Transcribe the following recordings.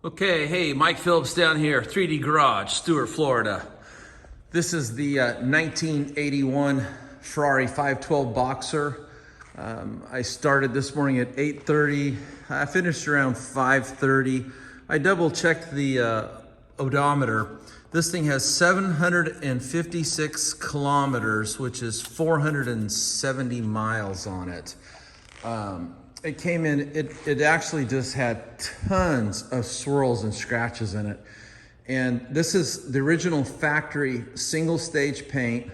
Okay, hey, Mike Phillips down here, 3D Garage, Stuart, Florida. This is the 1981 Ferrari 512 Boxer. I started this morning at 8:30. I finished around 5:30. I double checked the odometer. This thing has 756 kilometers, which is 470 miles on it. It came in, it actually just had tons of swirls and scratches in it. And this is the original factory single stage paint.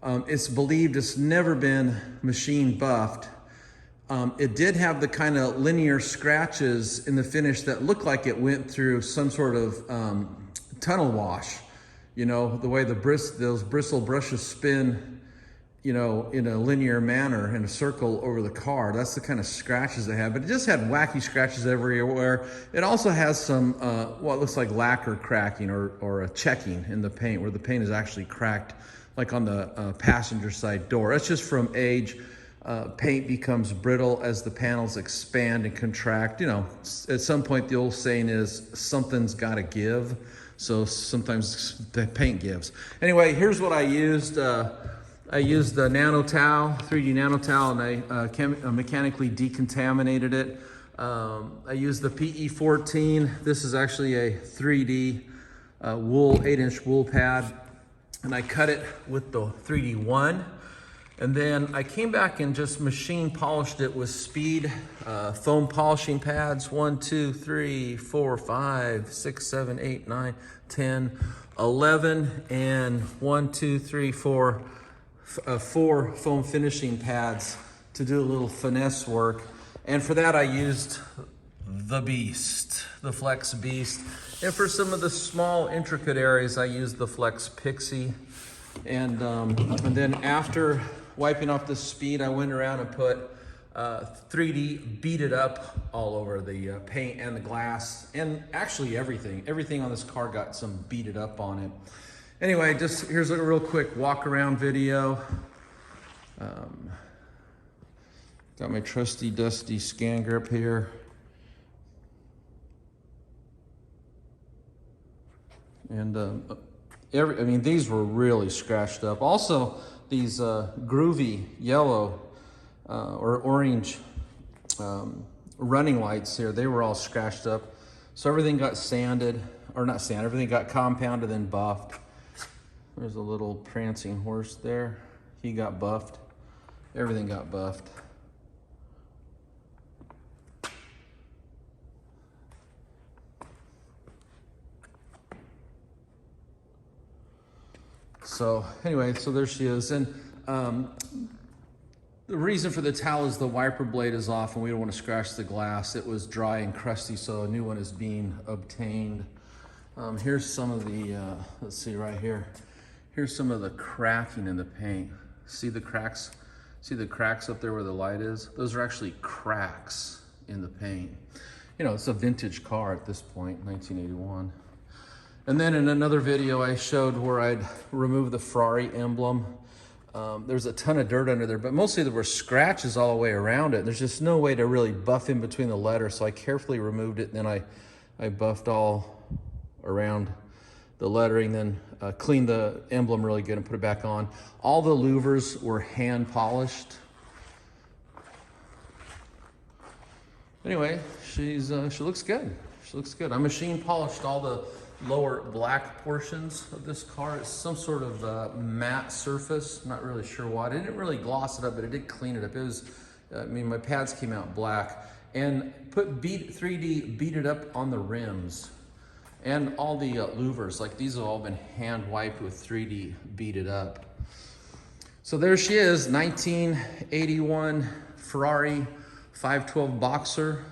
It's believed it's never been machine buffed. It did have the kind of linear scratches in the finish that looked like it went through some sort of tunnel wash. You know, the way those bristle brushes spin, you know, in a linear manner in a circle over the car. That's the kind of scratches it had, but it just had wacky scratches everywhere. It also has some, what looks like lacquer cracking or a checking in the paint, where the paint is actually cracked, like on the passenger side door. That's just from age. Paint becomes brittle as the panels expand and contract. You know, at some point the old saying is something's gotta give. So sometimes the paint gives. Anyway, here's what I used. I used the nano towel, 3D nano towel, and I mechanically decontaminated it. I used the PE14. This is actually a 3D wool, 8-inch wool pad. And I cut it with the 3D1. And then I came back and just machine polished it with speed foam polishing pads. 1, 2, 3, 4, 5, 6, 7, 8, 9, 10, 11, and 1, 2, 3, 4, 4 foam finishing pads to do a little finesse work. And for that I used the Beast, the Flex Beast. And for some of the small intricate areas I used the Flex Pixie. And then after wiping off the speed, I went around and put 3D beaded up all over the paint and the glass, and actually everything on this car got some beaded up on it. Anyway, just here's a real quick walk around video. Got my trusty dusty scan grip here. And I mean, these were really scratched up. Also, these groovy yellow or orange running lights here, they were all scratched up. So everything got sanded, or not sanded, everything got compounded and buffed. There's a little prancing horse there. He got buffed. Everything got buffed. So anyway, so there she is. And the reason for the towel is the wiper blade is off and we don't want to scratch the glass. It was dry and crusty, so a new one is being obtained. Here's some of the, let's see right here. Here's some of the cracking in the paint. See the cracks? See the cracks up there where the light is? Those are actually cracks in the paint. You know, it's a vintage car at this point, 1981. And then in another video I showed where I'd removed the Ferrari emblem. There's a ton of dirt under there, but mostly there were scratches all the way around it. There's just no way to really buff in between the letters, so I carefully removed it, and then I buffed all around the lettering, then cleaned the emblem really good and put it back on. All the louvers were hand polished. Anyway, she looks good. She looks good. I machine polished all the lower black portions of this car. It's some sort of matte surface, not really sure what. I didn't really gloss it up, but it did clean it up. It was, I mean, my pads came out black. And put 3D beaded up on the rims. And all the louvers, like these have all been hand wiped with 3D beaded up. So there she is, 1981 Ferrari 512 Boxer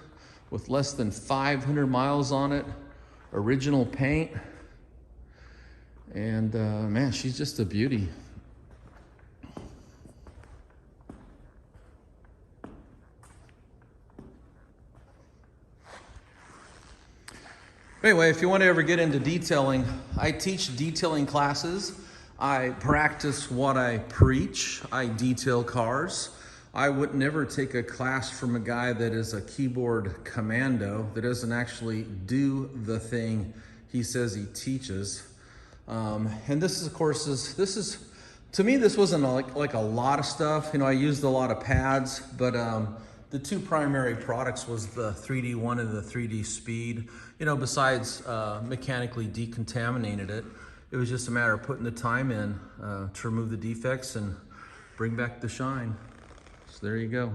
with less than 500 miles on it. Original paint. And man, she's just a beauty. Anyway, if you want to ever get into detailing, I teach detailing classes. I practice what I preach. I detail cars. I would never take a class from a guy that is a keyboard commando that doesn't actually do the thing he says he teaches. And this is, of course, to me, this wasn't like a lot of stuff. You know, I used a lot of pads, but the two primary products was the 3D One and the 3D Speed. You know, besides mechanically decontaminated it, it was just a matter of putting the time in to remove the defects and bring back the shine. So there you go.